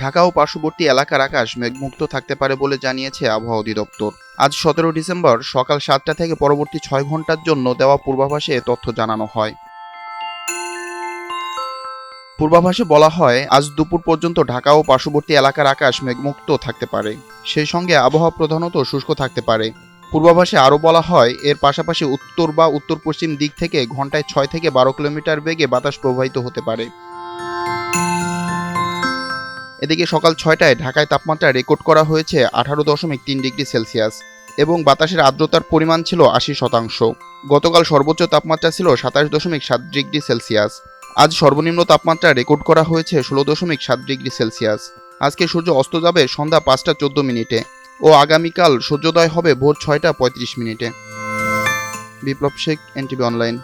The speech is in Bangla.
ঢাকা ও পার্শ্ববর্তী এলাকার আকাশ মেঘমুক্ত থাকতে পারে বলে জানিয়েছে আবহাওয়া অধিদপ্তর। আজ 17 ডিসেম্বর সকাল 7টা থেকে পরবর্তী 6 ঘন্টার জন্য দেওয়া পূর্বাভাসে এ তথ্য জানানো হয়। পূর্বাভাসে বলা হয়, আজ দুপুর পর্যন্ত ঢাকা ও পার্শ্ববর্তী এলাকার আকাশ মেঘমুক্ত থাকতে পারে। সেই সঙ্গে আবহাওয়া প্রধানত শুষ্ক থাকতে পারে। পূর্বাভাসে আরও বলা হয়, এর পাশাপাশি উত্তর বা উত্তর পশ্চিম দিক থেকে ঘন্টায় 6 থেকে 12 কিলোমিটার বেগে বাতাস প্রবাহিত হতে পারে। এদিকে সকাল 6টায় ঢাকায় তাপমাত্রা রেকর্ড করা হয়েছে 18.3 ডিগ্রি সেলসিয়াস এবং বাতাসের আর্দ্রতার পরিমাণ ছিল 80%। গতকাল সর্বোচ্চ তাপমাত্রা ছিল 27.7 ডিগ্রি সেলসিয়াস। আজ সর্বনিম্ন তাপমাত্রা রেকর্ড করা হয়েছে 16.7 ডিগ্রি সেলসিয়াস। আজকে সূর্য অস্ত যাবে সন্ধ্যা 5টা 14 মিনিটে ও আগামীকাল সূর্যোদয় হবে ভোর 6টা 35 মিনিটে। বিপ্লব শেখ, এনটিভি অনলাইন।